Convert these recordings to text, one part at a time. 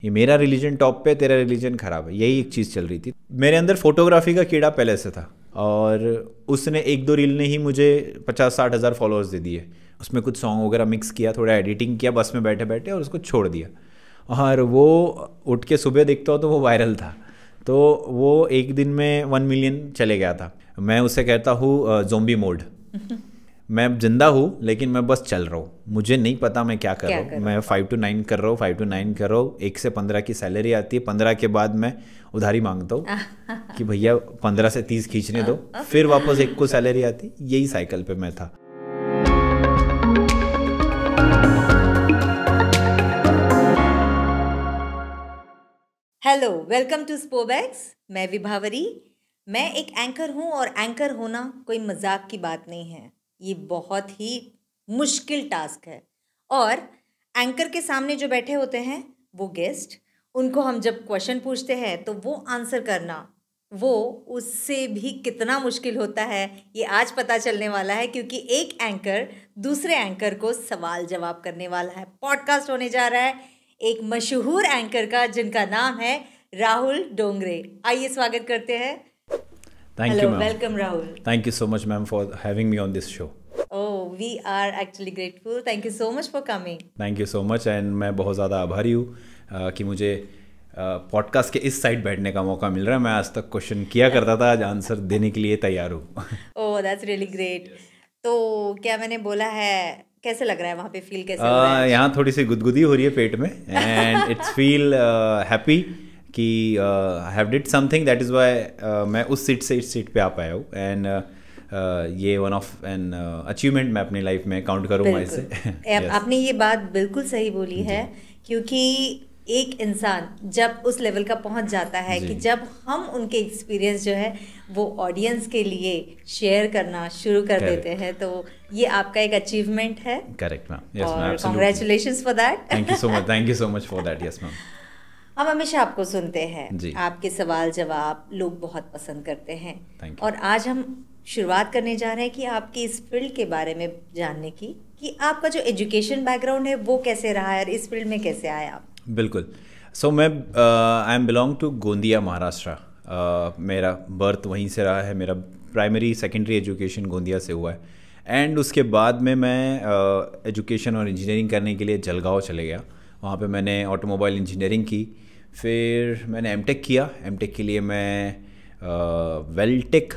ये मेरा religion top पे, तेरा रिलीजन ख़राब है, यही एक चीज़ चल रही थी। मेरे अंदर फोटोग्राफी का कीड़ा पहले से था और उसने एक दो रील ने ही मुझे 50-60 हज़ार फॉलोअर्स दे दिए। उसमें कुछ सॉन्ग वगैरह मिक्स किया, थोड़ा एडिटिंग किया बस में बैठे बैठे और उसको छोड़ दिया। और वो उठ के सुबह देखता हूँ तो वो वायरल था। तो वो एक दिन में 1 मिलियन चले गया था। मैं उसे कहता हूँ ज़ोंबी मोड। मैं जिंदा हूँ लेकिन मैं बस चल रहा हूँ, मुझे नहीं पता मैं क्या कर रहा हूँ। मैं 5 to 9 कर रहा हूँ, 5 to 9 कर रहा हूँ। 1 से 15 की सैलरी आती है, 15 के बाद मैं उधारी मांगता हूँ कि भैया 15 से 30 खींचने दो, फिर वापस 1 को सैलरी आती। यही साइकिल पे मैं था। हेलो, वेलकम टू स्पोबैक्स। मैं विभावरी। मैं एक एंकर हूँ और एंकर होना कोई मजाक की बात नहीं है। ये बहुत ही मुश्किल टास्क है और एंकर के सामने जो बैठे होते हैं वो गेस्ट, उनको हम जब क्वेश्चन पूछते हैं तो वो आंसर करना वो उससे भी कितना मुश्किल होता है ये आज पता चलने वाला है, क्योंकि एक एंकर दूसरे एंकर को सवाल जवाब करने वाला है। पॉडकास्ट होने जा रहा है एक मशहूर एंकर का जिनका नाम है राहुल डोंगरे। आइए स्वागत करते हैं। Thank you ma'am. Welcome Rahul. Thank you so much ma'am for having me on this show. Oh, we are actually grateful. Thank you so much for coming. Thank you so much. And मैं बहुत ज़्यादा आभारी हूँ कि मुझे podcast के इस side बैठने का मौका मिल रहा है। मैं आज तक क्वेश्चन किया करता था, आज आंसर देने के लिए तैयार हूँ। ओह, दैट्स रियली ग्रेट। तो क्या मैंने बोला है, कैसे लग रहा है वहाँ पे, फील कैसे हो रहा है? यहाँ थोड़ी सी गुदगुदी हो रही है पेट में एंड इट्स फील हैप्पी कि I have did something, that is why मैं उस सीट से इस सीट पे आ पाया हूँ। एंड ये वन ऑफ एन अचीवमेंट मैं अपनी लाइफ में काउंट करूँगा इसे। आपने ये बात बिल्कुल सही बोली है, क्योंकि एक इंसान जब उस लेवल का पहुंच जाता है कि जब हम उनके एक्सपीरियंस जो है वो ऑडियंस के लिए शेयर करना शुरू कर देते हैं, तो ये आपका एक अचीवमेंट है। करेक्ट मैम, और congratulations for that. Thank you so much, thank you so much for that. Yes ma'am. हम हमेशा आपको सुनते हैं, आपके सवाल जवाब लोग बहुत पसंद करते हैं और आज हम शुरुआत करने जा रहे हैं कि आपकी इस फील्ड के बारे में जानने की, कि आपका जो एजुकेशन बैकग्राउंड है वो कैसे रहा है और इस फील्ड में कैसे आए आप। बिल्कुल। सो मैं I am belong to Gondia, Maharashtra. मेरा बर्थ वहीं से रहा है। मेरा प्राइमरी सेकेंडरी एजुकेशन गोंदिया से हुआ है एंड उसके बाद में मैं एजुकेशन और इंजीनियरिंग करने के लिए जलगांव चले गया। वहाँ पे मैंने ऑटोमोबाइल इंजीनियरिंग की। फिर मैंने एमटेक किया। एमटेक के लिए मैं वेलटेक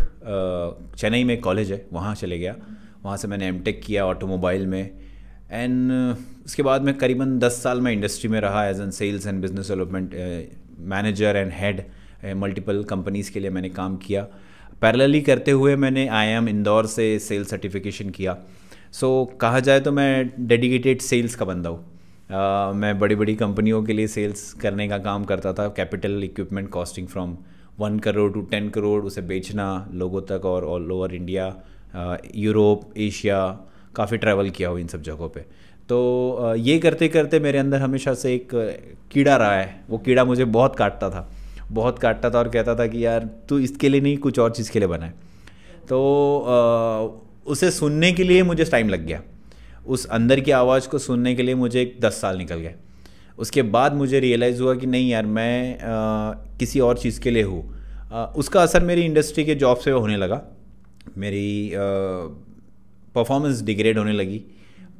चेन्नई में कॉलेज है, वहाँ चले गया। वहाँ से मैंने एमटेक किया ऑटोमोबाइल में एंड उसके बाद मैं करीबन 10 साल में इंडस्ट्री में रहा as an sales and business development manager and head. Multiple companies के लिए मैंने काम किया। पैरेलली करते हुए मैंने IIM इंदौर से सेल्स सर्टिफिकेशन किया। सो कहा जाए तो मैं डेडिकेटेड सेल्स का बंदा हूँ। मैं बड़ी बड़ी कंपनियों के लिए सेल्स करने का काम करता था। Capital equipment costing from 1 crore to 10 crore, उसे बेचना लोगों तक और all over India, Europe, Asia, काफ़ी ट्रैवल किया हो इन सब जगहों पे। तो ये करते करते मेरे अंदर हमेशा से एक कीड़ा रहा है। वो कीड़ा मुझे बहुत काटता था और कहता था कि यार तू इसके लिए नहीं, कुछ और चीज़ के लिए बना है। तो उसे सुनने के लिए मुझे टाइम लग गया। उस अंदर की आवाज़ को सुनने के लिए मुझे 10 साल निकल गए। उसके बाद मुझे रियलाइज़ हुआ कि नहीं यार, मैं किसी और चीज़ के लिए हूँ। उसका असर मेरी इंडस्ट्री के जॉब से होने लगा। मेरी परफॉर्मेंस डिग्रेड होने लगी।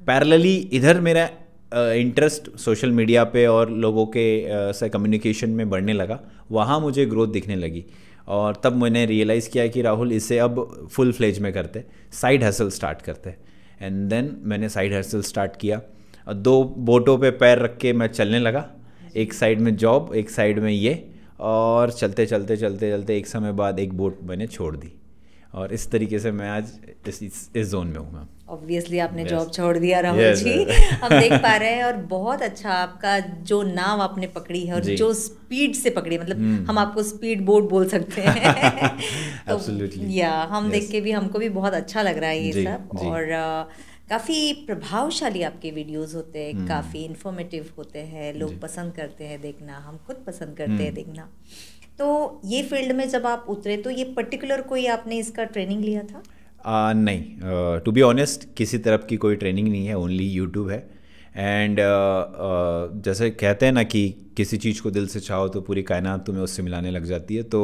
पैरेलली इधर मेरा इंटरेस्ट सोशल मीडिया पे और लोगों के से कम्युनिकेशन में बढ़ने लगा। वहाँ मुझे ग्रोथ दिखने लगी और तब मैंने रियलाइज़ किया कि राहुल इसे अब फुल फ्लेज में करते, साइड हसल स्टार्ट करते। एंड देन मैंने साइड हसल स्टार्ट किया और 2 बोटों पे पैर रख के मैं चलने लगा। एक साइड में जॉब, एक साइड में ये, और चलते चलते चलते चलते एक समय बाद एक बोट मैंने छोड़ दी और इस तरीके से मैं आज इस जोन में हूँ मैम। ऑब्वियसली आपने जॉब छोड़ दिया राहुल जी। हम देख पा रहे हैं और बहुत अच्छा आपका जो नाव आपने पकड़ी है और जो स्पीड से पकड़ी, मतलब हम आपको स्पीड बोट बोल सकते हैं। तो या हम देख के भी, हमको भी बहुत अच्छा लग रहा है ये सब। और काफ़ी प्रभावशाली आपके वीडियोस होते हैं, काफ़ी इन्फॉर्मेटिव होते हैं, लोग पसंद करते हैं देखना, हम खुद पसंद करते हैं देखना। तो ये फील्ड में जब आप उतरे तो ये पर्टिकुलर कोई आपने इसका ट्रेनिंग लिया था? नहीं, टू बी ऑनेस्ट किसी तरफ की कोई ट्रेनिंग नहीं है, ओनली यूट्यूब है एंड जैसे कहते हैं ना कि किसी चीज़ को दिल से चाहो तो पूरी कायनात तुम्हें उससे मिलाने लग जाती है। तो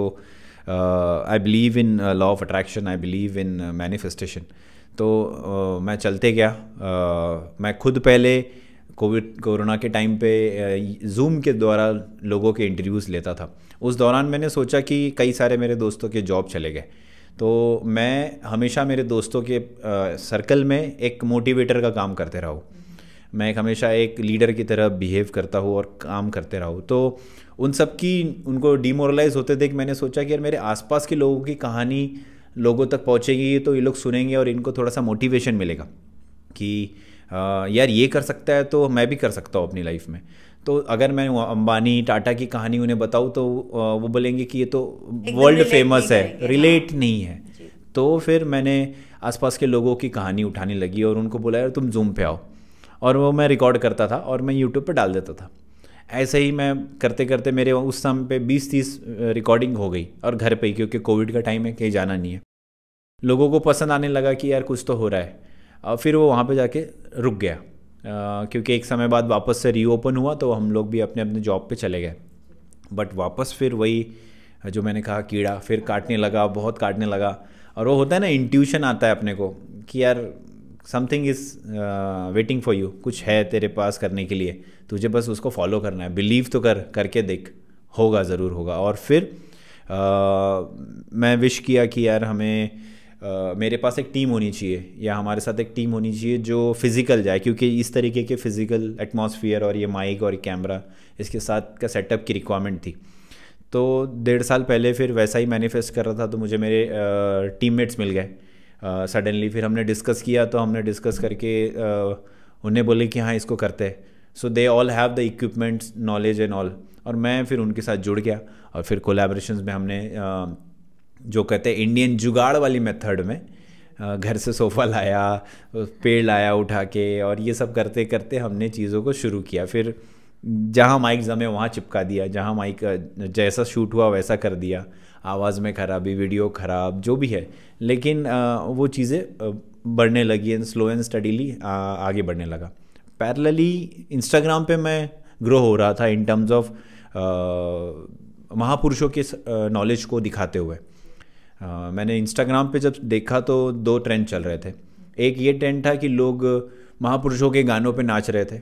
I believe in law of attraction, I believe in manifestation. तो मैं चलते गया। मैं खुद पहले कोरोना के टाइम पे जूम के द्वारा लोगों के इंटरव्यूज़ लेता था। उस दौरान मैंने सोचा कि कई सारे मेरे दोस्तों के जॉब चले गए, तो मैं हमेशा मेरे दोस्तों के सर्कल में एक मोटिवेटर का काम करते रहा हूँ। मैं एक हमेशा एक लीडर की तरह बिहेव करता हूँ और काम करते रहा हूँ। तो उन सब की उनको डिमोरलाइज होते देख मैंने सोचा कि यार मेरे आसपास के लोगों की कहानी लोगों तक पहुँचेगी तो ये लोग सुनेंगे और इनको थोड़ा सा मोटिवेशन मिलेगा कि यार ये कर सकता है तो मैं भी कर सकता हूँ अपनी लाइफ में। तो अगर मैं अंबानी टाटा की कहानी उन्हें बताऊँ तो वो बोलेंगे कि ये तो वर्ल्ड फेमस है, रिलेट नहीं है। तो फिर मैंने आसपास के लोगों की कहानी उठाने लगी और उनको बोला यार तुम जूम पे आओ, और वो मैं रिकॉर्ड करता था और मैं यूट्यूब पे डाल देता था। ऐसे ही मैं करते करते मेरे उस समय पे 20-30 रिकॉर्डिंग हो गई, और घर पे ही, क्योंकि कोविड का टाइम है, कहीं जाना नहीं है। लोगों को पसंद आने लगा कि यार कुछ तो हो रहा है। फिर वो वहाँ पे जाके रुक गया, क्योंकि एक समय बाद वापस से रीओपन हुआ तो हम लोग भी अपने अपने जॉब पे चले गए। बट वापस फिर वही जो मैंने कहा कीड़ा फिर काटने लगा, बहुत काटने लगा। और वो होता है ना, इंट्यूशन आता है अपने को कि यार something is waiting for you, कुछ है तेरे पास करने के लिए, तुझे बस उसको फॉलो करना है, बिलीव तो करके देख, होगा, ज़रूर होगा। और फिर मैं विश किया कि यार हमें मेरे पास एक टीम होनी चाहिए, या हमारे साथ एक टीम होनी चाहिए जो फिज़िकल जाए, क्योंकि इस तरीके के फिज़िकल एटमॉस्फेयर और ये माइक और कैमरा इसके साथ का सेटअप की रिक्वायरमेंट थी। तो 1.5 साल पहले फिर वैसा ही मैनिफेस्ट कर रहा था, तो मुझे मेरे टीममेट्स मिल गए सडनली। फिर हमने डिस्कस किया, तो हमने डिस्कस करके उन्हें बोले कि हाँ इसको करते हैं। So they all have the equipments, knowledge and all. और मैं फिर उनके साथ जुड़ गया, और फिर कोलैबोरेशंस में हमने जो कहते हैं इंडियन जुगाड़ वाली मेथड में घर से सोफ़ा लाया, पेड़ लाया उठा के, और ये सब करते करते हमने चीज़ों को शुरू किया। फिर जहाँ माइक जमे वहाँ चिपका दिया, जहाँ माइक जैसा शूट हुआ वैसा कर दिया, आवाज़ में खराबी, वीडियो ख़राब, जो भी है, लेकिन वो चीज़ें बढ़ने लगी एंड स्लो एंड स्टडीली आगे बढ़ने लगा। पैरेलली इंस्टाग्राम पे मैं ग्रो हो रहा था इन टर्म्स ऑफ महापुरुषों के नॉलेज को दिखाते हुए। मैंने इंस्टाग्राम पे जब देखा तो 2 ट्रेंड चल रहे थे। एक ये ट्रेंड था कि लोग महापुरुषों के गानों पे नाच रहे थे,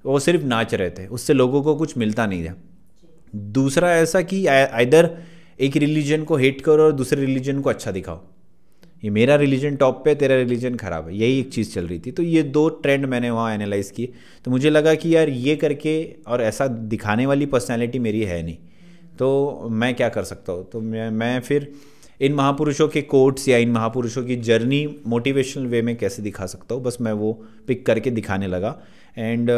वो सिर्फ नाच रहे थे, उससे लोगों को कुछ मिलता नहीं था। दूसरा ऐसा कि आइदर एक रिलीजन को हेट करो और दूसरे रिलीजन को अच्छा दिखाओ, ये मेरा रिलीजन टॉप पे, तेरा रिलीजन ख़राब है, यही एक चीज़ चल रही थी। तो ये 2 ट्रेंड मैंने वहाँ एनालाइज़ किए, तो मुझे लगा कि यार ये करके, और ऐसा दिखाने वाली पर्सनैलिटी मेरी है नहीं, तो मैं क्या कर सकता हूँ। तो मैं फिर इन महापुरुषों के कोट्स या इन महापुरुषों की जर्नी मोटिवेशनल वे में कैसे दिखा सकता हूँ, बस मैं वो पिक करके दिखाने लगा। एंड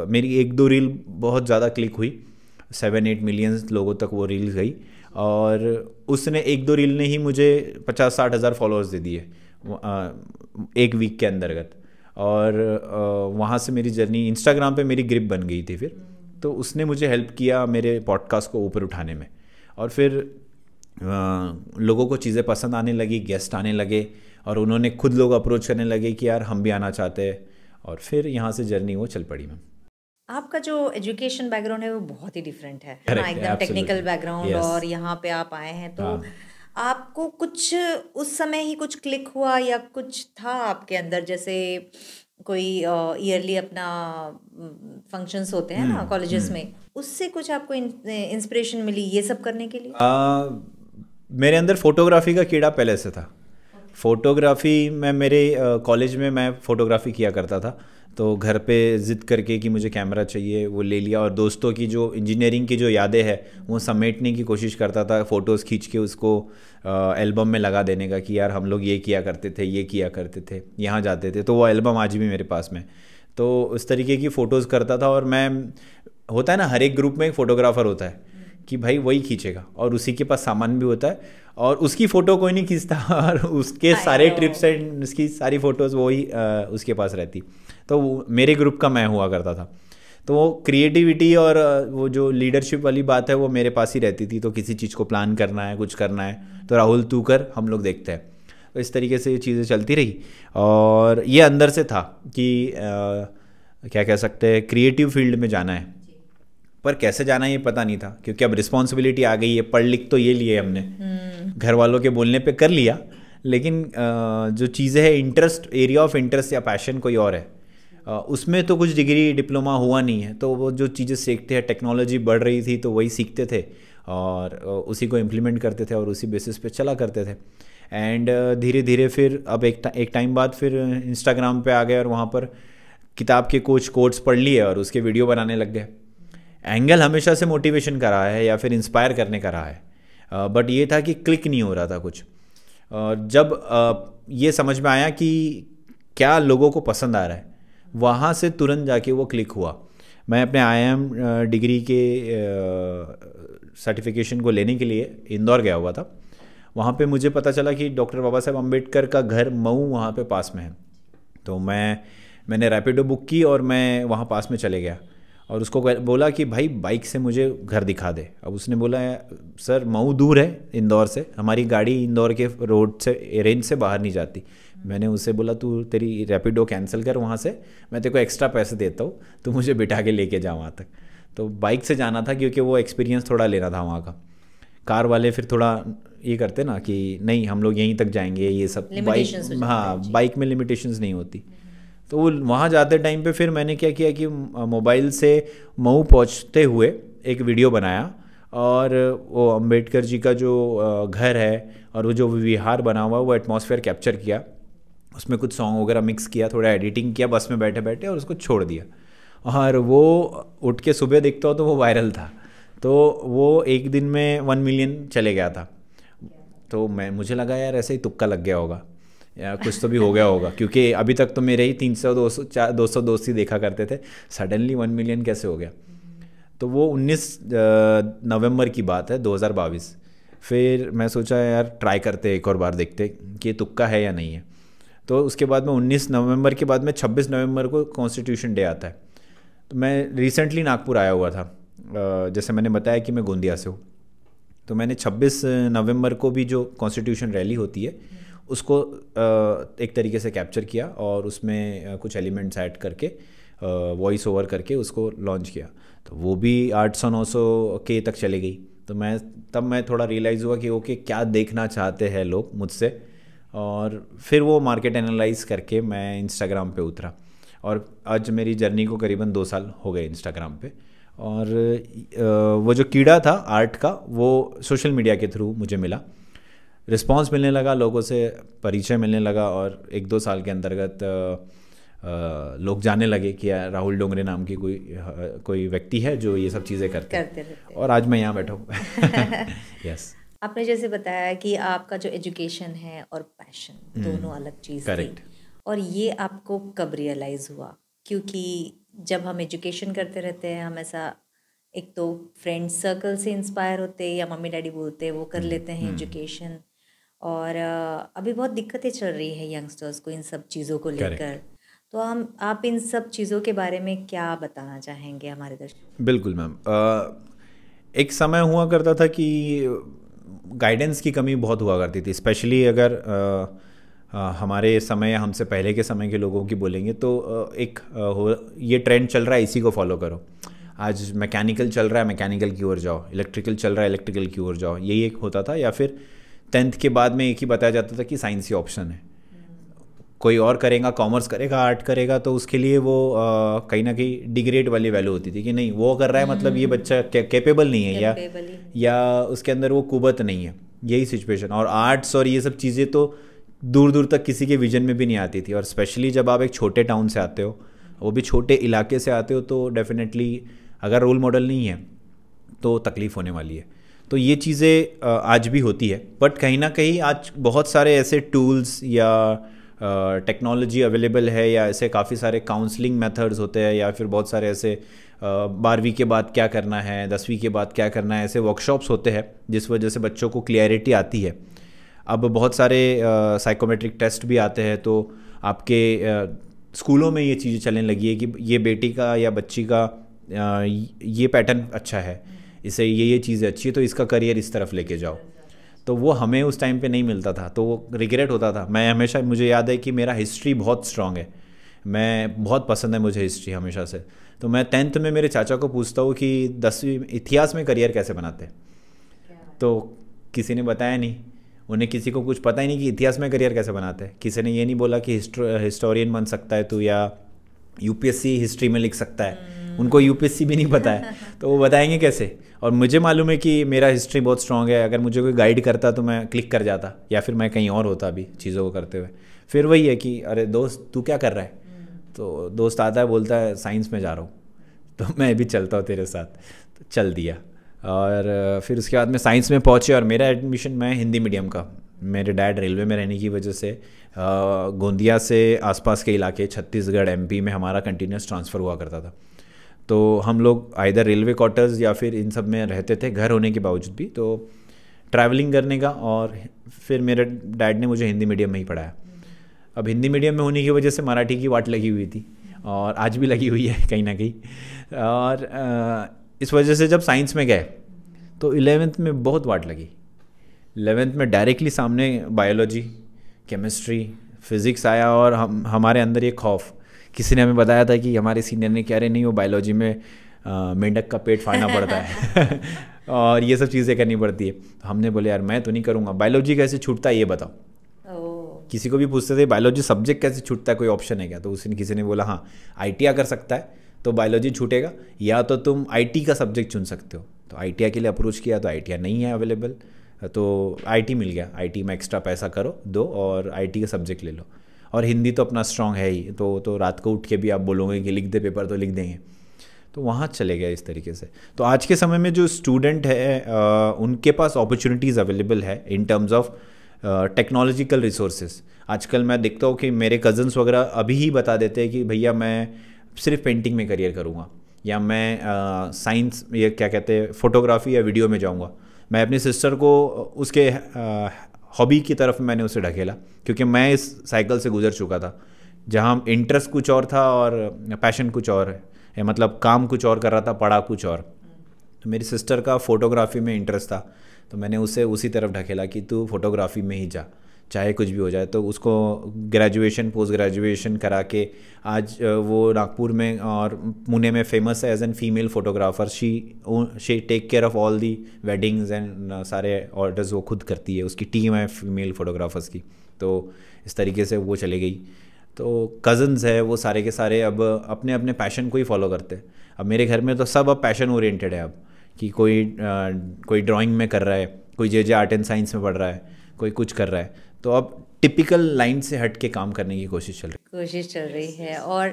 मेरी 1-2 रील बहुत ज़्यादा क्लिक हुई, 7-8 मिलियन लोगों तक वो रील गई, और उसने 1-2 रील ने ही मुझे 50-60 हज़ार फॉलोअर्स दे दिए एक वीक के अंतर्गत। और वहाँ से मेरी जर्नी इंस्टाग्राम पे मेरी ग्रिप बन गई थी फिर। तो उसने मुझे हेल्प किया मेरे पॉडकास्ट को ऊपर उठाने में, और फिर लोगों को चीज़ें पसंद आने लगी, गेस्ट आने लगे, और उन्होंने खुद लोग अप्रोच करने लगे कि यार हम भी आना चाहते हैं, और फिर यहाँ से जर्नी वो चल पड़ी। मैम, आपका जो एजुकेशन बैकग्राउंड है वो बहुत ही डिफरेंट है ना, Correct, एकदम टेक्निकल बैकग्राउंड, yes. और यहाँ पे आप आए हैं, तो हाँ। आपको कुछ उस समय ही कुछ क्लिक हुआ, या कुछ था आपके अंदर, जैसे कोई ईयरली अपना फंक्शंस होते हैं ना कॉलेजेस में, उससे कुछ आपको इंस्पिरेशन मिली ये सब करने के लिए? मेरे अंदर फोटोग्राफी का कीड़ा पहले से था। फोटोग्राफी में मेरे कॉलेज में मैं फ़ोटोग्राफी किया करता था, तो घर पे ज़िद करके कि मुझे कैमरा चाहिए, वो ले लिया, और दोस्तों की जो इंजीनियरिंग की जो यादें हैं वो समेटने की कोशिश करता था, फ़ोटोज़ खींच के उसको एल्बम में लगा देने का कि यार हम लोग ये किया करते थे, ये किया करते थे, यहाँ जाते थे। तो वो एल्बम आज भी मेरे पास में। तो उस तरीके की फ़ोटोज़ करता था, और मैं, होता है ना हर एक ग्रुप में एक फ़ोटोग्राफ़र होता है कि भाई वही खींचेगा, और उसी के पास सामान भी होता है, और उसकी फ़ोटो कोई नहीं खींचता, और उसके सारे ट्रिप्स एंड उसकी सारी फ़ोटोज़ वही उसके पास रहती। तो मेरे ग्रुप का मैं हुआ करता था। तो वो क्रिएटिविटी और वो जो लीडरशिप वाली बात है वो मेरे पास ही रहती थी। तो किसी चीज़ को प्लान करना है, कुछ करना है, तो राहुल तू कर, हम लोग देखते हैं। तो इस तरीके से ये चीज़ें चलती रही, और ये अंदर से था कि क्या कह सकते हैं, क्रिएटिव फील्ड में जाना है, पर कैसे जाना है ये पता नहीं था, क्योंकि अब रिस्पॉन्सिबिलिटी आ गई है। पढ़ लिख तो ये लिए हमने, घर वालों के बोलने पे कर लिया, लेकिन जो चीज़ें हैं, इंटरेस्ट, एरिया ऑफ इंटरेस्ट या पैशन कोई और है, उसमें तो कुछ डिग्री डिप्लोमा हुआ नहीं है। तो वो जो चीज़ें सीखते हैं, टेक्नोलॉजी बढ़ रही थी तो वही सीखते थे और उसी को इम्प्लीमेंट करते थे और उसी बेसिस पे चला करते थे। एंड धीरे धीरे फिर अब एक टाइम बाद फिर इंस्टाग्राम पे आ गए और वहाँ पर किताब के कुछ कोट्स पढ़ लिए और उसके वीडियो बनाने लग गए। एंगल हमेशा से मोटिवेशन का रहा है या फिर इंस्पायर करने का रहा है, बट ये था कि क्लिक नहीं हो रहा था कुछ। और जब ये समझ में आया कि क्या लोगों को पसंद आ रहा है, वहाँ से तुरंत जाके वो क्लिक हुआ। मैं अपने IIM डिग्री के सर्टिफिकेशन को लेने के लिए इंदौर गया हुआ था। वहाँ पे मुझे पता चला कि डॉक्टर बाबा साहेब अम्बेडकर का घर मऊ वहाँ पे पास में है। तो मैंने रैपिडो बुक की और मैं वहाँ पास में चले गया और उसको बोला कि भाई बाइक से मुझे घर दिखा दे। अब उसने बोला सर मऊ दूर है इंदौर से, हमारी गाड़ी इंदौर के रोड से, रेंज से बाहर नहीं जाती। मैंने उससे बोला तू तेरी रैपिडो कैंसिल कर, वहाँ से मैं तेरे को एक्स्ट्रा पैसे देता हूँ, तो मुझे बिठा के लेके जा वहाँ तक। तो बाइक से जाना था क्योंकि वो एक्सपीरियंस थोड़ा लेना था वहाँ का। कार वाले फिर थोड़ा ये करते ना कि नहीं हम लोग यहीं तक जाएंगे, ये सब बाइक, हाँ बाइक में लिमिटेशंस नहीं होती। तो वो वहाँ जाते टाइम पे फिर मैंने क्या किया कि मोबाइल से मऊ पहुँचते हुए एक वीडियो बनाया और वो अम्बेडकर जी का जो घर है और वो जो विहार बना हुआ वो एटमॉस्फेयर कैप्चर किया, उसमें कुछ सॉन्ग वगैरह मिक्स किया, थोड़ा एडिटिंग किया बस में बैठे बैठे और उसको छोड़ दिया। और वो उठ के सुबह देखता हो तो वो वायरल था। तो वो एक दिन में 1 मिलियन चले गया था। तो मुझे लगा यार ऐसे ही तुक्का लग गया होगा या कुछ तो भी हो गया होगा, क्योंकि अभी तक तो मेरे ही 300-200 दोस्त ही देखा करते थे, सडनली 1 मिलियन कैसे हो गया। तो वो 19 नवंबर की बात है 2022। फिर मैं सोचा यार ट्राई करते एक और बार, देखते कि तुक्का है या नहीं है। तो उसके बाद में 19 नवंबर के बाद में 26 नवंबर को कॉन्स्टिट्यूशन डे आता है। तो मैं रिसेंटली नागपुर आया हुआ था, जैसे मैंने बताया कि मैं गोंदिया से हूँ। तो मैंने 26 नवंबर को भी जो कॉन्स्टिट्यूशन रैली होती है उसको एक तरीके से कैप्चर किया और उसमें कुछ एलिमेंट्स ऐड करके वॉइस ओवर करके उसको लॉन्च किया। तो वो भी 800-900 के तक चली गई। तो मैं थोड़ा रियलाइज़ हुआ कि ओके क्या देखना चाहते हैं लोग मुझसे, और फिर वो मार्केट एनालाइज करके मैं इंस्टाग्राम पे उतरा और आज मेरी जर्नी को करीबन 2 साल हो गए इंस्टाग्राम पे। और वो जो कीड़ा था आर्ट का वो सोशल मीडिया के थ्रू मुझे मिला, रिस्पांस मिलने लगा, लोगों से परिचय मिलने लगा और 1-2 साल के अंतर्गत लोग जानने लगे कि राहुल डोंगरे नाम की कोई व्यक्ति है जो ये सब चीज़ें करते रहते। और आज मैं यहाँ बैठा हूँ। यस। आपने जैसे बताया कि आपका जो एजुकेशन है और पैशन दोनों अलग चीज़ करेक्ट। और ये आपको कब रियलाइज़ हुआ? क्योंकि जब हम एजुकेशन करते रहते हैं हमेशा एक तो फ्रेंड सर्कल से इंस्पायर होते हैं या मम्मी डैडी बोलते हैं वो कर लेते हैं एजुकेशन, और अभी बहुत दिक्कतें चल रही है यंगस्टर्स को इन सब चीज़ों को लेकर। तो आप इन सब चीज़ों के बारे में क्या बताना चाहेंगे हमारे दर्शक? बिल्कुल मैम, एक समय हुआ करता था कि गाइडेंस की कमी बहुत हुआ करती थी, स्पेशली अगर हमारे समय या हमसे पहले के समय के लोगों की बोलेंगे तो ये ट्रेंड चल रहा है इसी को फॉलो करो। आज मैकेनिकल चल रहा है मैकेनिकल की ओर जाओ, इलेक्ट्रिकल चल रहा है इलेक्ट्रिकल की ओर जाओ, यही एक होता था। या फिर 10th के बाद में एक ही बताया जाता था कि साइंस ही ऑप्शन है, कोई और करेगा, कॉमर्स करेगा, आर्ट करेगा, तो उसके लिए वो कहीं ना कहीं डिग्रेड वाली वैल्यू होती थी कि नहीं वो कर रहा है मतलब ये बच्चा कैपेबल नहीं है या उसके अंदर वो कुवत नहीं है, यही सिचुएशन। और आर्ट्स और ये सब चीज़ें तो दूर दूर तक किसी के विजन में भी नहीं आती थी। और स्पेशली जब आप एक छोटे टाउन से आते हो, वो भी छोटे इलाके से आते हो, तो डेफिनेटली अगर रोल मॉडल नहीं है तो तकलीफ़ होने वाली है। तो ये चीज़ें आज भी होती है, बट कहीं ना कहीं आज बहुत सारे ऐसे टूल्स या टेक्नोलॉजी अवेलेबल है, या ऐसे काफ़ी सारे काउंसलिंग मेथड्स होते हैं, या फिर बहुत सारे ऐसे 12वीं के बाद क्या करना है, 10वीं के बाद क्या करना है, ऐसे वर्कशॉप्स होते हैं जिस वजह से बच्चों को क्लियरिटी आती है। अब बहुत सारे साइकोमेट्रिक टेस्ट भी आते हैं, तो आपके स्कूलों में ये चीज़ें चलने लगी है कि ये बेटी का या बच्ची का ये पैटर्न अच्छा है, इसे ये चीज़ें अच्छी है, तो इसका करियर इस तरफ लेके जाओ। तो वो हमें उस टाइम पे नहीं मिलता था, तो वो रिग्रेट होता था। मैं हमेशा, मुझे याद है कि मेरा हिस्ट्री बहुत स्ट्रांग है, मैं बहुत पसंद है मुझे हिस्ट्री हमेशा से। तो मैं 10th में मेरे चाचा को पूछता हूँ कि 10वीं इतिहास में करियर कैसे बनाते हैं, तो किसी ने बताया नहीं, उन्हें किसी को कुछ पता ही नहीं कि इतिहास में करियर कैसे बनाते हैं। किसी ने ये नहीं बोला कि हिस्टोरियन बन सकता है तू, या यूपीएससी हिस्ट्री में लिख सकता है। उनको यूपीएससी भी नहीं पता है तो वो बताएंगे कैसे। और मुझे मालूम है कि मेरा हिस्ट्री बहुत स्ट्रांग है, अगर मुझे कोई गाइड करता तो मैं क्लिक कर जाता, या फिर मैं कहीं और होता अभी चीज़ों को करते हुए। फिर वही है कि अरे दोस्त तू क्या कर रहा है, तो दोस्त आता है बोलता है साइंस में जा रहा हूँ, तो मैं भी चलता हूँ तेरे साथ, तो चल दिया। और फिर उसके बाद में साइंस में पहुँचे, और मेरा एडमिशन, मैं हिंदी मीडियम का, मेरे डैड रेलवे में रहने की वजह से गोंदिया से आसपास के इलाके छत्तीसगढ़ एमपी में हमारा कंटिन्यूस ट्रांसफ़र हुआ करता था। तो हम लोग आइदर रेलवे क्वार्टर्स या फिर इन सब में रहते थे, घर होने के बावजूद भी। तो ट्रैवलिंग करने का, और फिर मेरे डैड ने मुझे हिंदी मीडियम में ही पढ़ाया। अब हिंदी मीडियम में होने की वजह से मराठी की वाट लगी हुई थी, और आज भी लगी हुई है कहीं ना कहीं। और इस वजह से जब साइंस में गए तो 11th में बहुत वाट लगी। 11th में डायरेक्टली सामने बायोलॉजी, केमिस्ट्री, फिज़िक्स आया, और हमारे अंदर ये खौफ, किसी ने हमें बताया था कि हमारे सीनियर ने, कह रहे नहीं वो बायोलॉजी में मेंढक का पेट फाड़ना पड़ता है और ये सब चीज़ें करनी पड़ती है। तो हमने बोले यार मैं तो नहीं करूँगा, बायोलॉजी कैसे छूटता है ये बताओ। किसी को भी पूछते थे बायोलॉजी सब्जेक्ट कैसे छूटता है, कोई ऑप्शन है क्या, तो उसने किसी ने बोला हाँ ITI कर सकता है तो बायोलॉजी छूटेगा, या तो तुम IT का सब्जेक्ट चुन सकते हो। तो ITI के लिए अप्रोच किया तो ITI नहीं है अवेलेबल, तो IT मिल गया। IT में एक्स्ट्रा पैसा करो दो और IT का सब्जेक्ट ले लो, और हिंदी तो अपना स्ट्रांग है ही, तो रात को उठ के भी आप बोलोगे कि लिख दे पेपर तो लिख देंगे। तो वहाँ चले गए इस तरीके से। तो आज के समय में जो स्टूडेंट है उनके पास अपॉर्चुनिटीज़ अवेलेबल है in terms of technological resources. आजकल मैं देखता हूँ कि मेरे कज़न्स वगैरह अभी ही बता देते हैं कि भैया मैं सिर्फ पेंटिंग में करियर करूँगा, या मैं साइंस ये क्या कहते हैं फोटोग्राफी या वीडियो में जाऊँगा। मैं अपनी सिस्टर को उसके हॉबी की तरफ मैंने उसे ढकेला, क्योंकि मैं इस साइकिल से गुजर चुका था जहाँ इंटरेस्ट कुछ और था और पैशन कुछ और है, मतलब काम कुछ और कर रहा था, पढ़ा कुछ और। तो मेरी सिस्टर का फ़ोटोग्राफी में इंटरेस्ट था, तो मैंने उसे उसी तरफ ढकेला कि तू फोटोग्राफी में ही जा, चाहे कुछ भी हो जाए। तो उसको ग्रेजुएशन पोस्ट ग्रेजुएशन करा के आज वो नागपुर में और पुणे में फेमस है as an female photographer. She take care of all the weddings and सारे ऑर्डर्स वो खुद करती है, उसकी टीम है फीमेल फोटोग्राफर्स की। तो इस तरीके से वो चली गई। तो कज़न्स है वो सारे के सारे अब अपने अपने पैशन को ही फॉलो करते हैं। अब मेरे घर में तो सब अब पैशन ओरिएंटेड है, अब कि कोई ड्राइंग में कर रहा है, कोई जे आर्ट एंड साइंस में पढ़ रहा है, कोई कुछ कर रहा है। तो अब टिपिकल लाइन से हट के काम करने की कोशिश चल रही है। और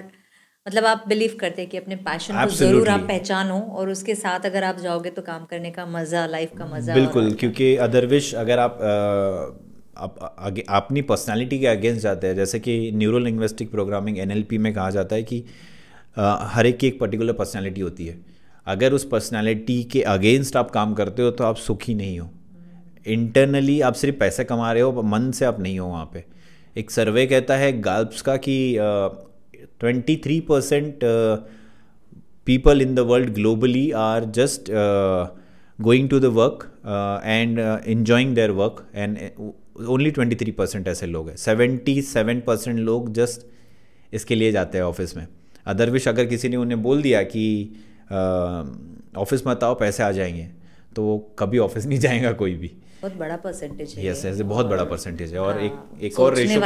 मतलब आप बिलीव करते हैं कि अपने पैशन को ज़रूर आप पहचानो, और उसके साथ अगर आप जाओगे तो काम करने का मज़ा, लाइफ का मज़ा बिल्कुल। क्योंकि अदरविश अगर आप अपनी पर्सनालिटी के अगेंस्ट जाते हैं, जैसे कि न्यूरो लिंग्विस्टिक प्रोग्रामिंग NLP में कहा जाता है कि हर एक की एक पर्टिकुलर पर्सनालिटी होती है। अगर उस पर्सनालिटी के अगेंस्ट आप काम करते हो तो आप सुखी नहीं हो। इंटरनली आप सिर्फ पैसे कमा रहे हो, मन से आप नहीं हो वहाँ पे। एक सर्वे कहता है गाल्प्स का कि 23% people in the world globally are just going to the work and enjoying their work, and only 23% ऐसे लोग हैं। 77% लोग जस्ट इसके लिए जाते हैं ऑफिस में। अदरविश अगर किसी ने उन्हें बोल दिया कि ऑफिस मत आओ पैसे आ जाएंगे, तो वो कभी ऑफिस नहीं जाएगा कोई भी। बहुत बड़ा परसेंटेज है। यस, ऐसे बहुत बड़ा परसेंटेज है। और एक और रेशो,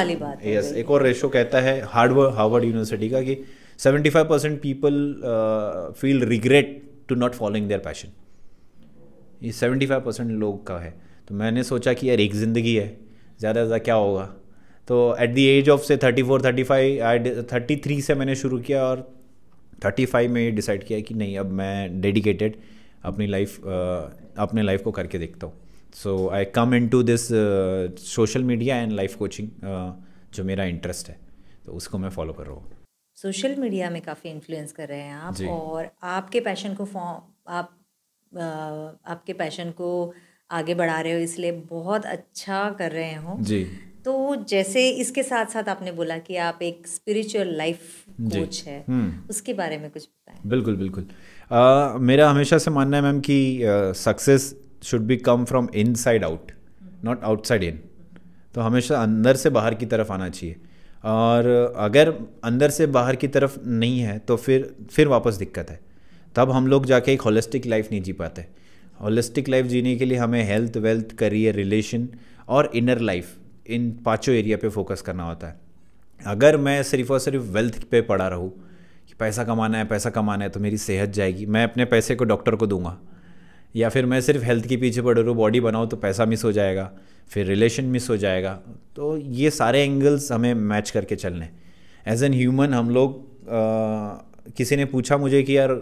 यस, एक और रेशो कहता है हार्वर्ड यूनिवर्सिटी का कि 75% people feel regret to not following their passion. ये 75% लोग का है। तो मैंने सोचा कि यार एक ज़िंदगी है, ज़्यादा से ज़्यादा क्या होगा। तो एट द एज ऑफ से 34 35 33 से मैंने शुरू किया, और 35 में ये डिसाइड किया कि नहीं अब मैं डेडिकेटेड अपनी लाइफ को करके देखता हूँ। So I come into this social media and life coaching, जो मेरा इंटरेस्ट है, तो उसको मैं फॉलो कर रहा हूँ। सोशल मीडिया में काफ़ी इन्फ्लुएंस कर रहे हैं आप, और आपके पैशन को आगे बढ़ा रहे हो, इसलिए बहुत अच्छा कर रहे हो जी। तो जैसे इसके साथ साथ आपने बोला कि आप एक स्पिरिचुअल लाइफ कोच है, उसके बारे में कुछ बताएं। बिल्कुल बिल्कुल। मेरा हमेशा से मानना है मैम कि success should be come from inside out, not outside in. तो हमेशा अंदर से बाहर की तरफ आना चाहिए। और अगर अंदर से बाहर की तरफ नहीं है तो फिर वापस दिक्कत है। तब हम लोग जाके एक होलिस्टिक लाइफ नहीं जी पाते। होलिस्टिक लाइफ जीने के लिए हमें हेल्थ, वेल्थ, करियर, रिलेशन और इनर लाइफ, इन पांचों एरिया पे फोकस करना होता है। अगर मैं सिर्फ और सिर्फ वेल्थ पे पड़ा रहूँ कि पैसा कमाना है, पैसा कमाना है, तो मेरी सेहत जाएगी, मैं अपने पैसे को डॉक्टर को दूंगा। या फिर मैं सिर्फ हेल्थ के पीछे पड़ रहूँ, बॉडी बनाऊँ, तो पैसा मिस हो जाएगा, फिर रिलेशन मिस हो जाएगा। तो ये सारे एंगल्स हमें मैच करके चलने। एज एन ह्यूमन हम लोग किसी ने पूछा मुझे कि यार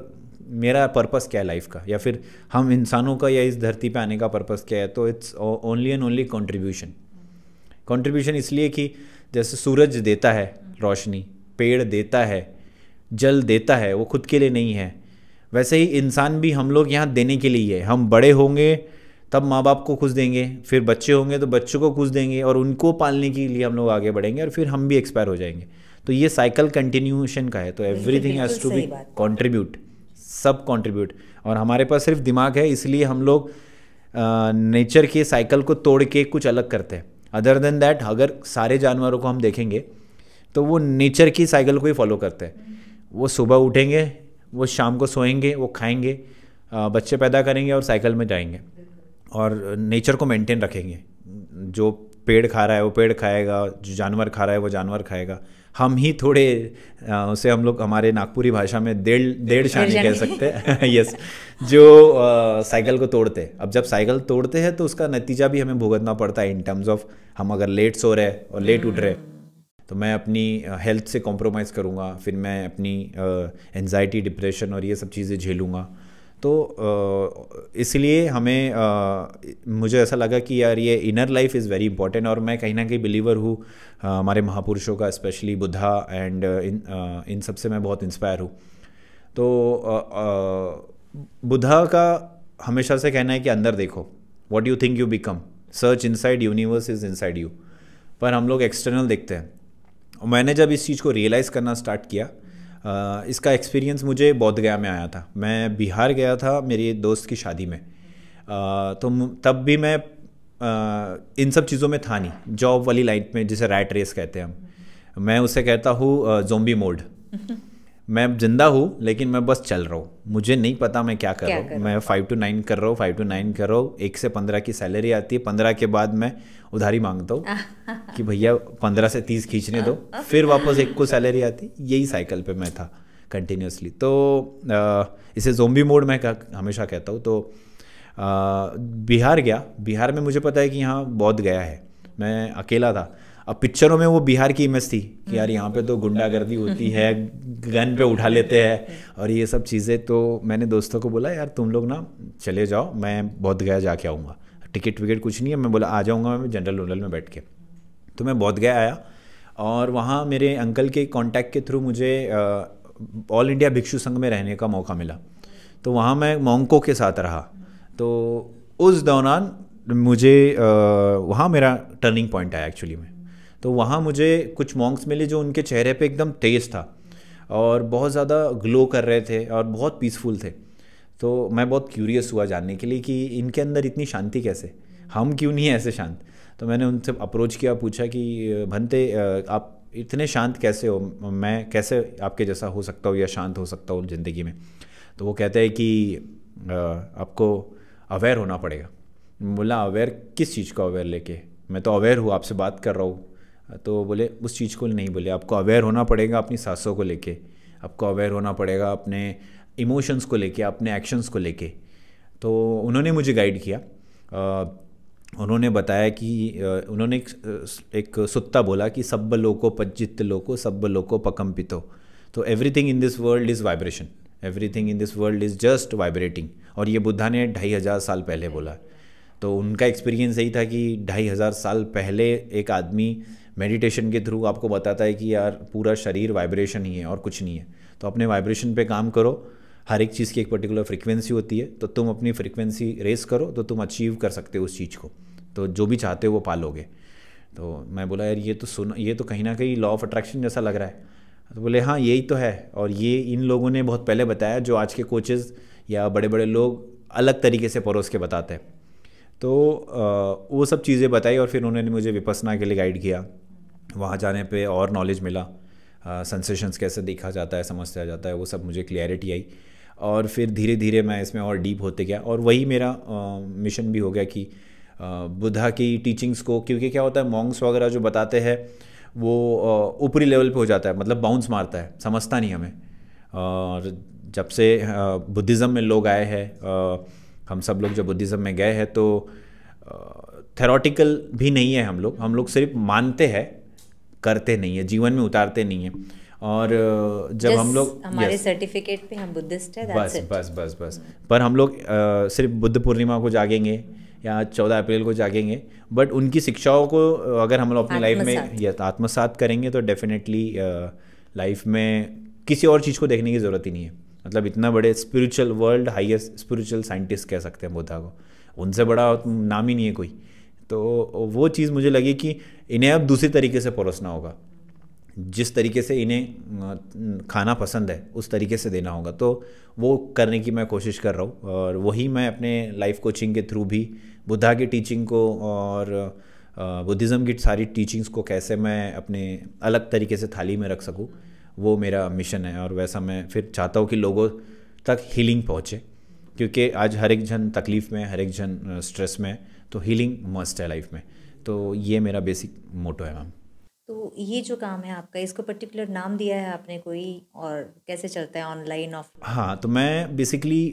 मेरा पर्पस क्या है लाइफ का, या फिर हम इंसानों का या इस धरती पे आने का पर्पस क्या है, तो it's only and only contribution. Contribution इसलिए कि जैसे सूरज देता है रोशनी, पेड़ देता है, जल देता है, वो खुद के लिए नहीं है, वैसे ही इंसान भी हम लोग यहाँ देने के लिए है। हम बड़े होंगे तब माँ बाप को खुश देंगे, फिर बच्चे होंगे तो बच्चों को खुश देंगे, और उनको पालने के लिए हम लोग आगे बढ़ेंगे, और फिर हम भी एक्सपायर हो जाएंगे। तो ये साइकिल कंटिन्यूएशन का है। तो everything has to be contribute, सब कंट्रीब्यूट। और हमारे पास सिर्फ दिमाग है, इसलिए हम लोग नेचर के साइकिल को तोड़ के कुछ अलग करते हैं। अदर देन दैट, अगर सारे जानवरों को हम देखेंगे तो वो नेचर की साइकिल को ही फॉलो करते हैं। वो सुबह उठेंगे, वो शाम को सोएंगे, वो खाएंगे, बच्चे पैदा करेंगे और साइकिल में जाएंगे, और नेचर को मेंटेन रखेंगे। जो पेड़ खा रहा है वो पेड़ खाएगा, जो जानवर खा रहा है वो जानवर खाएगा। हम ही थोड़े उसे हम लोग हमारे नागपुरी भाषा में डेढ़ शानी कह सकते हैं यस, जो साइकिल को तोड़ते हैं। अब जब साइकिल तोड़ते हैं तो उसका नतीजा भी हमें भुगतना पड़ता है, इन टर्म्स ऑफ हम अगर लेट सो रहे और लेट उठ रहे, तो मैं अपनी हेल्थ से कॉम्प्रोमाइज़ करूँगा, फिर मैं अपनी एंजाइटी, डिप्रेशन और ये सब चीज़ें झेलूँगा। तो इसलिए हमें मुझे ऐसा लगा कि यार ये inner life is very important. और मैं कहीं ना कहीं बिलीवर हूँ हमारे महापुरुषों का, स्पेशली बुद्धा एंड इन सब से मैं बहुत इंस्पायर हूँ। तो बुद्धा का हमेशा से कहना है कि अंदर देखो, what you think you become, search inside, universe is inside you. पर हम लोग एक्सटर्नल देखते हैं। और मैंने जब इस चीज़ को रियलाइज़ करना स्टार्ट किया, इसका एक्सपीरियंस मुझे बोध गया में आया था। मैं बिहार गया था मेरी दोस्त की शादी में, तो तब भी मैं इन सब चीज़ों में था नहीं, जॉब वाली लाइन में, जिसे रैट रेस कहते हैं हम। मैं उसे कहता हूँ ज़ोंबी मोड। मैं जिंदा हूँ लेकिन मैं बस चल रहा हूँ, मुझे नहीं पता मैं क्या कर रहा हूँ। मैं 5 to 9 कर रहा हूँ, 5 to 9 कर रहा हूँ। 1 से 15 की सैलरी आती है, 15 के बाद मैं उधारी मांगता हूँ कि भैया 15 से 30 खींचने दो, फिर वापस 1 को सैलरी आती। यही साइकिल पे मैं था कंटिन्यूसली। तो इसे ज़ोंबी मोड मैं हमेशा कहता हूँ। तो बिहार गया, बिहार में मुझे पता है कि यहाँ बौद्ध गया है, मैं अकेला था। अब पिक्चरों में वो बिहार की इमेज थी कि यार यहाँ पे तो गुंडागर्दी होती है, गन पे उठा लेते हैं और ये सब चीज़ें। तो मैंने दोस्तों को बोला यार तुम लोग ना चले जाओ, मैं बोध गया जाके आऊँगा, टिकट विकेट कुछ नहीं है। मैं बोला आ जाऊँगा मैं जनरल वनरल में बैठ के। तो मैं बोध गया आया और वहाँ मेरे अंकल के कांटेक्ट के थ्रू मुझे ऑल इंडिया भिक्षु संघ में रहने का मौका मिला। तो वहाँ मैं मोंकों के साथ रहा। तो उस दौरान मुझे वहाँ मेरा टर्निंग पॉइंट आया एक्चुअली में। तो वहाँ मुझे कुछ मॉन्क्स मिले जो उनके चेहरे पे एकदम तेज था और बहुत ज़्यादा ग्लो कर रहे थे और बहुत पीसफुल थे। तो मैं बहुत क्यूरियस हुआ जानने के लिए कि इनके अंदर इतनी शांति कैसे, हम क्यों नहीं ऐसे शांत। तो मैंने उनसे अप्रोच किया, पूछा कि भंते आप इतने शांत कैसे हो, मैं कैसे आपके जैसा हो सकता हूँ या शांत हो सकता हूँ ज़िंदगी में। तो वो कहते हैं कि आपको अवेयर होना पड़ेगा। बोला अवेयर किस चीज़ को अवेयर लेके, मैं तो अवेयर हूँ, आपसे बात कर रहा हूँ। तो बोले उस चीज़ को नहीं, बोले आपको अवेयर होना पड़ेगा अपनी सांसों को लेके, आपको अवेयर होना पड़ेगा अपने इमोशंस को लेके, अपने एक्शंस को लेके। तो उन्होंने मुझे गाइड किया। उन्होंने बताया कि उन्होंने एक सुत्ता बोला कि सब्ब लोको पज्जित लोको सब्ब लोको पकम्पितो। तो everything in this world is vibration, everything in this world is just vibrating. और ये बुद्धा ने 2500 साल पहले बोला। तो उनका एक्सपीरियंस यही था कि 2500 साल पहले एक आदमी मेडिटेशन के थ्रू आपको बताता है कि यार पूरा शरीर वाइब्रेशन ही है और कुछ नहीं है। तो अपने वाइब्रेशन पे काम करो, हर एक चीज़ की एक पर्टिकुलर फ्रीक्वेंसी होती है, तो तुम अपनी फ्रीक्वेंसी रेस करो तो तुम अचीव कर सकते हो उस चीज़ को, तो जो भी चाहते हो वो पालोगे। तो मैं बोला यार ये तो कहीं ना कहीं लॉ ऑफ अट्रैक्शन जैसा लग रहा है। तो बोले हाँ यही तो है, और ये इन लोगों ने बहुत पहले बताया, जो आज के कोचेज़ या बड़े बड़े लोग अलग तरीके से परोस के बताते हैं। तो वो सब चीज़ें बताई और फिर उन्होंने मुझे विपस्सना के लिए गाइड किया। वहाँ जाने पे और नॉलेज मिला, सेंसेशंस कैसे देखा जाता है, समझा जाता है, वो सब मुझे क्लैरिटी आई। और फिर धीरे धीरे मैं इसमें और डीप होते गया, और वही मेरा मिशन भी हो गया कि बुद्धा की टीचिंग्स को, क्योंकि क्या होता है मॉन्क्स वगैरह जो बताते हैं वो ऊपरी लेवल पे हो जाता है, मतलब बाउंस मारता है, समझता नहीं हमें। और जब से बुद्धिज़्म में लोग आए हैं, हम सब लोग जब बुद्धिज़्म में गए हैं तो थेरोटिकल भी नहीं है हम लोग सिर्फ मानते हैं, करते नहीं है, जीवन में उतारते नहीं है। और जब हम लोग हमारे सर्टिफिकेट पे हम बुद्धिस्ट है, बस बस बस बस पर हम लोग सिर्फ बुद्ध पूर्णिमा को जागेंगे या 14 अप्रैल को जागेंगे, बट उनकी शिक्षाओं को अगर हम लोग अपनी लाइफ में या आत्मसात करेंगे तो डेफिनेटली लाइफ में किसी और चीज़ को देखने की ज़रूरत ही नहीं है। मतलब इतना बड़े spiritual, world highest spiritual scientist कह सकते हैं बुद्धा को, उनसे बड़ा नाम ही नहीं है कोई। तो वो चीज़ मुझे लगी कि इन्हें अब दूसरी तरीके से परोसना होगा, जिस तरीके से इन्हें खाना पसंद है उस तरीके से देना होगा। तो वो करने की मैं कोशिश कर रहा हूँ, और वही मैं अपने लाइफ कोचिंग के थ्रू भी बुद्धा की टीचिंग को और बुद्धिज़्म की सारी टीचिंग्स को कैसे मैं अपने अलग तरीके से थाली में रख सकूँ, वो मेरा मिशन है। और वैसा मैं फिर चाहता हूँ कि लोगों तक हीलिंग पहुँचे, क्योंकि आज हर एक जन तकलीफ़ में, हर एक जन स्ट्रेस में, तो हीलिंग मस्ट है लाइफ में। तो ये मेरा बेसिक मोटो है मैम। तो ये जो काम है आपका, इसको पर्टिकुलर नाम दिया है आपने कोई, और कैसे चलता है ऑनलाइन ऑफलाइन? हाँ, तो मैं बेसिकली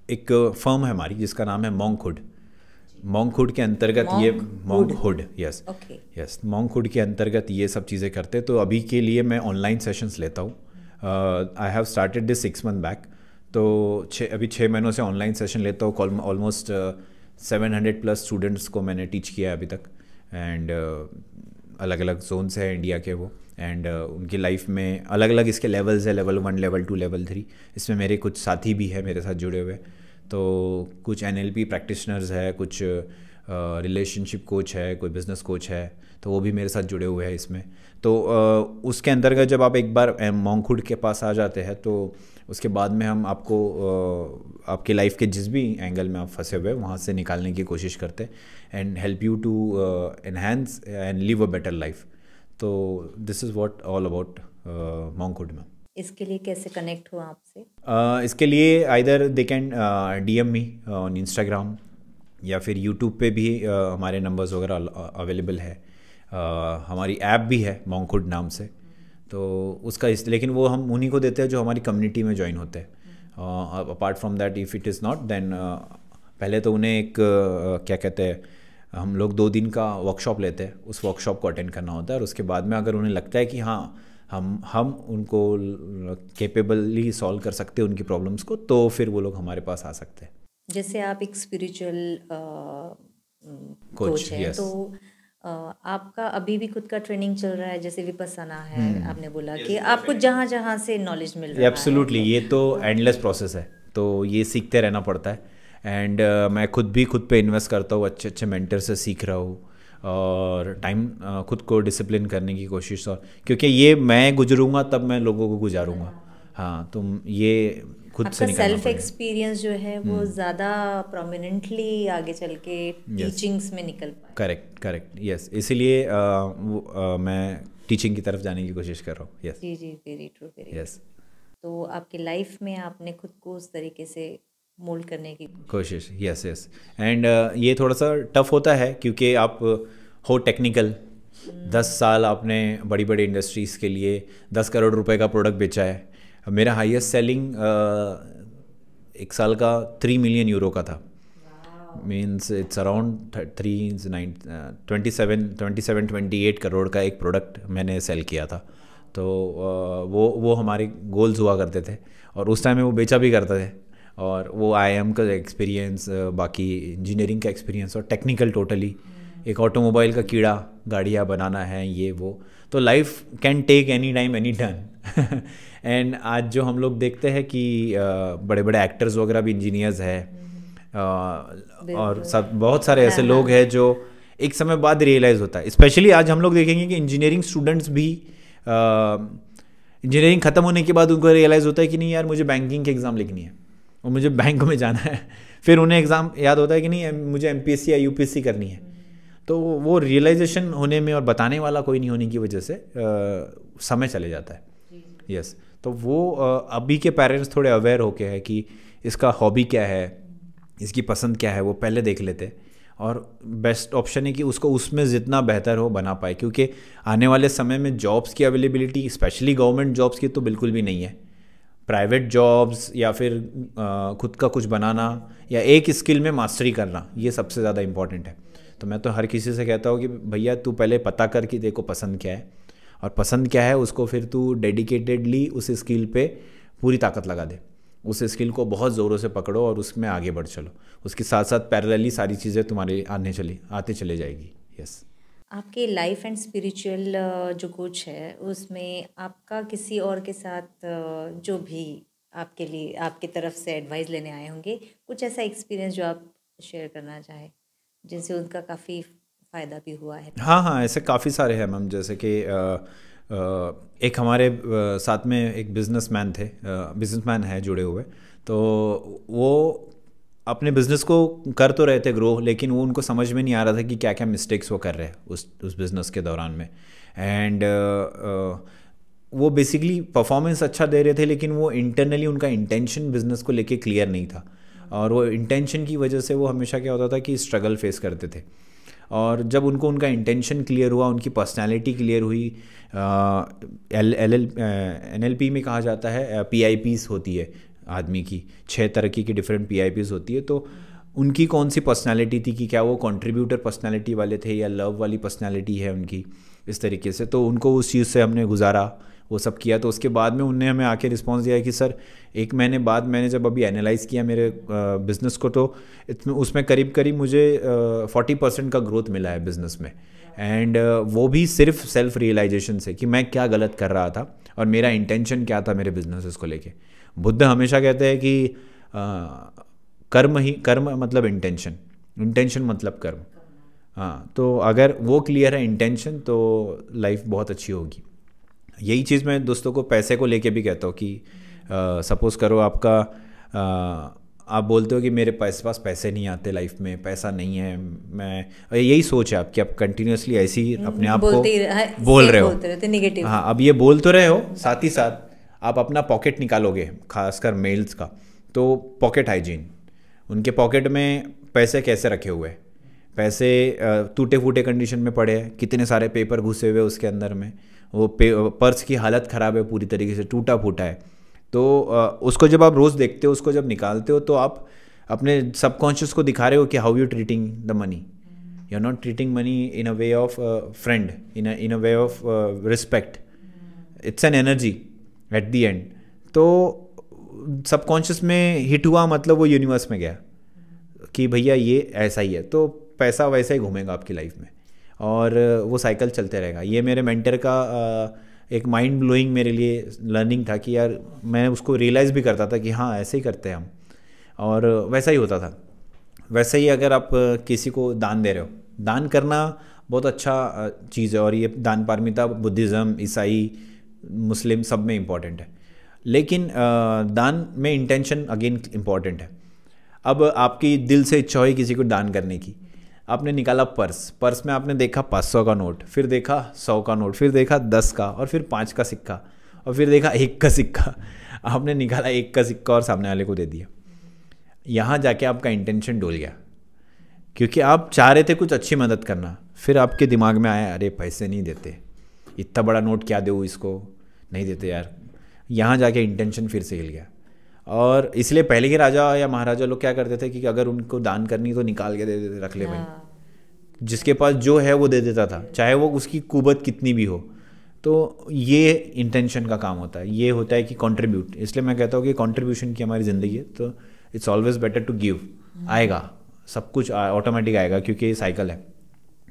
एक फर्म है हमारी जिसका नाम है मॉन्कहुड। मॉन्कहुड के अंतर्गत ये मॉन्कहुड, यस यस, मॉन्कहुड के अंतर्गत ये सब चीज़ें करते। तो अभी के लिए मैं ऑनलाइन सेशंस लेता हूँ। I have started this 6 months back. तो अभी 6 महीनों से ऑनलाइन सेशन लेता हूँ। ऑलमोस्ट 700+ स्टूडेंट्स को मैंने टीच किया है अभी तक, एंड अलग अलग जोन्स है इंडिया के वो, एंड उनकी लाइफ में अलग अलग इसके लेवल्स है, लेवल 1, लेवल 2, लेवल 3। इसमें मेरे कुछ साथी भी हैं मेरे साथ जुड़े हुए, तो कुछ NLP प्रैक्टिशनर्स है, कुछ रिलेशनशिप कोच है, कोई बिज़नेस कोच है, तो वो भी मेरे साथ जुड़े हुए हैं इसमें। तो उसके अंतर्गत जब आप एक बार मॉन्कहुड के पास आ जाते हैं तो उसके बाद में हम आपको आपके लाइफ के जिस भी एंगल में आप फंसे हुए वहाँ से निकालने की कोशिश करते हैं, and help you to enhance and live a better life. तो this is what all about monkhood में। इसके लिए कैसे कनेक्ट हुआ आपसे? इसके लिए either they can DM me on Instagram, या फिर यूट्यूब पे भी हमारे नंबर्स वगैरह अवेलेबल है। हमारी ऐप भी है मॉन्कहुड नाम से, तो उसका लेकिन वो हम उन्हीं को देते हैं जो हमारी कम्युनिटी में ज्वाइन होते हैं। Apart from that if it is not, then पहले तो उन्हें एक क्या कहते हैं, हम लोग 2 दिन का वर्कशॉप लेते हैं, उस वर्कशॉप को अटेंड करना होता है। और उसके बाद में अगर उन्हें लगता है कि हाँ हम उनको कैपेबली सॉल्व कर सकते हैं उनकी प्रॉब्लम्स को, तो फिर वो लोग हमारे पास आ सकते हैं। जैसे आप एक स्पिरिचुअल कोच हैं, तो आपका अभी भी खुद का ट्रेनिंग चल रहा है, जैसे विपस्सना है, आपने बोला कि आपको जहाँ जहाँ से नॉलेज मिल रहा है। एब्सोल्युटली, ये तो एंडलेस प्रोसेस है, तो ये सीखते रहना पड़ता है। एंड मैं खुद पे इन्वेस्ट करता हूँ, अच्छे अच्छे मेंटर से सीख रहा हूँ, और टाइम खुद को डिसिप्लिन करने की कोशिश, और क्योंकि ये मैं गुजरूंगा तब मैं लोगों को गुजारूंगा। हाँ, तो ये खुद से निकलना सेल्फ एक्सपीरियंस जो है वो ज़्यादा प्रोमिनेंटली आगे चल के टीचिंग्स में निकल पाए। करेक्ट, यस, इसीलिए मैं टीचिंग की तरफ जाने की कोशिश कर रहा हूँ। यस जी, वेरी ट्रू, यस। तो आपकी लाइफ में आपने खुद को उस तरीके से मोल्ड करने की कोशिश, यस। एंड ये थोड़ा सा टफ होता है, क्योंकि आप हो टेक्निकल, 10 साल आपने बड़ी बड़ी इंडस्ट्रीज़ के लिए 10 करोड़ रुपए का प्रोडक्ट बेचा है। मेरा हाईएस्ट सेलिंग 1 साल का 3 मिलियन यूरो का था। मीन्स इट्स अराउंड 27-28 करोड़ का एक प्रोडक्ट मैंने सेल किया था। तो वो हमारे गोल्स हुआ करते थे, और उस टाइम में वो बेचा भी करते थे। और वो IIM का एक्सपीरियंस, बाकी इंजीनियरिंग का एक्सपीरियंस, और टेक्निकल टोटली, एक ऑटोमोबाइल का कीड़ा, गाड़ियाँ बनाना है, ये वो। तो life can take any time any turn. And आज जो हम लोग देखते हैं कि बड़े बड़े एक्टर्स वगैरह भी इंजीनियर्स हैं, और सब बहुत सारे ऐसे लोग हैं जो एक समय बाद रियलाइज़ होता है। स्पेशली आज हम लोग देखेंगे कि इंजीनियरिंग स्टूडेंट्स भी इंजीनियरिंग ख़त्म होने के बाद उनको रियलाइज़ होता है कि नहीं यार, मुझे बैंकिंग के एग्ज़ाम लिखनी है और मुझे बैंक में जाना है। फिर उन्हें एग्ज़ाम याद होता है कि नहीं, मुझे MPSC या UPSC करनी है। तो वो रियलाइजेशन होने में और बताने वाला कोई नहीं होने की वजह से समय चले जाता है। यस तो वो अभी के पेरेंट्स थोड़े अवेयर होके है कि इसका हॉबी क्या है, इसकी पसंद क्या है, वो पहले देख लेते। और बेस्ट ऑप्शन है कि उसको उसमें जितना बेहतर हो बना पाए, क्योंकि आने वाले समय में जॉब्स की अवेलेबिलिटी स्पेशली गवर्नमेंट जॉब्स की तो बिल्कुल भी नहीं है। प्राइवेट जॉब्स या फिर खुद का कुछ बनाना या एक स्किल में मास्टरी करना, ये सबसे ज़्यादा इम्पॉर्टेंट है। तो मैं तो हर किसी से कहता हूँ कि भैया तू पहले पता कर कि देखो पसंद क्या है, और पसंद क्या है उसको फिर तू डेडिकेटेडली उस स्किल पे पूरी ताकत लगा दे, उस स्किल को बहुत ज़ोरों से पकड़ो और उसमें आगे बढ़ चलो। उसके साथ साथ पैरेलली सारी चीज़ें तुम्हारे आते चले जाएगी। यस आपके लाइफ एंड स्पिरिचुअल जो कोच है उसमें आपका किसी और के साथ जो भी आपके लिए आपकी तरफ से एडवाइस लेने आए होंगे, कुछ ऐसा एक्सपीरियंस जो आप शेयर करना चाहें जिनसे उनका काफ़ी फ़ायदा भी हुआ है? हाँ हाँ, ऐसे काफ़ी सारे हैं मैम। जैसे कि एक हमारे साथ में एक बिजनेसमैन है जुड़े हुए। तो वो अपने बिज़नेस को कर तो रहे थे ग्रो, लेकिन वो उनको समझ में नहीं आ रहा था कि क्या क्या मिस्टेक्स वो कर रहे हैं उस बिज़नेस के दौरान में। एंड वो बेसिकली परफॉर्मेंस अच्छा दे रहे थे, लेकिन वो इंटरनली उनका इंटेंशन बिज़नेस को लेके क्लियर नहीं था। और वो इंटेंशन की वजह से वो हमेशा क्या होता था कि स्ट्रगल फेस करते थे। और जब उनको उनका इंटेंशन क्लियर हुआ, उनकी पर्सनैलिटी क्लियर हुई, NLP में कहा जाता है PIPs होती है आदमी की, 6 तरह की डिफरेंट PIPs होती है। तो उनकी कौन सी पर्सनैलिटी थी, कि क्या वो कंट्रीब्यूटर पर्सनैलिटी वाले थे या लव वाली पर्सनैलिटी है उनकी, इस तरीके से। तो उनको उस चीज़ से हमने गुजारा, वो सब किया। तो उसके बाद में उनने हमें आके रिस्पांस दिया कि सर 1 महीने बाद मैंने जब अभी एनालाइज़ किया मेरे बिज़नेस को, तो उसमें करीब करीब मुझे 40% का ग्रोथ मिला है बिज़नेस में। एंड वो भी सिर्फ सेल्फ रियलाइजेशन से कि मैं क्या गलत कर रहा था और मेरा इंटेंशन क्या था मेरे बिजनेस को लेके। बुद्ध हमेशा कहते हैं कि कर्म मतलब इंटेंशन मतलब कर्म। हाँ, तो अगर वो क्लियर है इंटेंशन, तो लाइफ बहुत अच्छी होगी। यही चीज़ मैं दोस्तों को पैसे को लेके भी कहता हूँ कि सपोज़ करो आपका आप बोलते हो कि मेरे पास पैसे नहीं आते लाइफ में, पैसा नहीं है, मैं यही सोच है आपकी, आप कंटिन्यूसली ऐसे ही अपने आप को बोल रहे हो। नेगेटिव। हाँ, अब ये बोल तो रहे हो, साथ ही साथ आप अपना पॉकेट निकालोगे, खासकर मेल्स का। तो पॉकेट हाइजीन, उनके पॉकेट में पैसे कैसे रखे हुए हैं, पैसे टूटे फूटे कंडीशन में पड़े हैं, कितने सारे पेपर घुसे हुए उसके अंदर में, वो पर्स की हालत ख़राब है, पूरी तरीके से टूटा फूटा है। तो उसको जब आप रोज़ देखते हो, उसको जब निकालते हो, तो आप अपने सबकॉन्शियस को दिखा रहे हो कि how you treating the money. You are not treating money in a way of friend, in a way of respect. It's an energy at the end. तो सबकॉन्शियस में हिट हुआ, मतलब वो यूनिवर्स में गया कि भैया ये ऐसा ही है। तो पैसा वैसे ही घूमेगा आपकी लाइफ में और वो साइकिल चलते रहेगा। ये मेरे मेंटर का एक माइंड ब्लोइंग मेरे लिए लर्निंग था कि यार मैं उसको रियलाइज़ भी करता था कि हाँ ऐसे ही करते हैं हम, और वैसा ही होता था। वैसे ही अगर आप किसी को दान दे रहे हो, दान करना बहुत अच्छा चीज़ है, और ये दान पारमिता बुद्धिज़्म, ईसाई, मुस्लिम सब में इम्पॉर्टेंट है। लेकिन दान में इंटेंशन अगेन इम्पॉर्टेंट है। अब आपकी दिल से इच्छा हुई किसी को दान करने की, आपने निकाला पर्स में आपने देखा 500 का नोट, फिर देखा 100 का नोट, फिर देखा 10 का, और फिर 5 का सिक्का, और फिर देखा 1 का सिक्का। आपने निकाला 1 का सिक्का और सामने वाले को दे दिया। यहाँ जाके आपका इंटेंशन डोल गया, क्योंकि आप चाह रहे थे कुछ अच्छी मदद करना, फिर आपके दिमाग में आया अरे पैसे नहीं देते, इतना बड़ा नोट क्या दूँ इसको, नहीं देते यार। यहाँ जाके इंटेंशन फिर से हिल गया। और इसलिए पहले के राजा या महाराजा लोग क्या करते थे कि अगर उनको दान करनी तो निकाल के दे देते, रख ले भाई, जिसके पास जो है वो दे देता था, चाहे वो उसकी कुबत कितनी भी हो। तो ये इंटेंशन का काम होता है, ये होता है कि कंट्रीब्यूट। इसलिए मैं कहता हूँ कि कंट्रीब्यूशन की हमारी ज़िंदगी है, तो it's always better to give. आएगा सब कुछ ऑटोमेटिक आएगा, क्योंकि ये साइकिल है,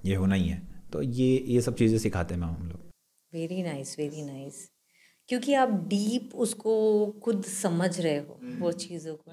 ये होना ही है। तो ये सब चीज़ें सिखाते हैं हम लोग। Very nice, very nice. क्योंकि आप डीप उसको खुद समझ रहे हो वो चीज़ों को।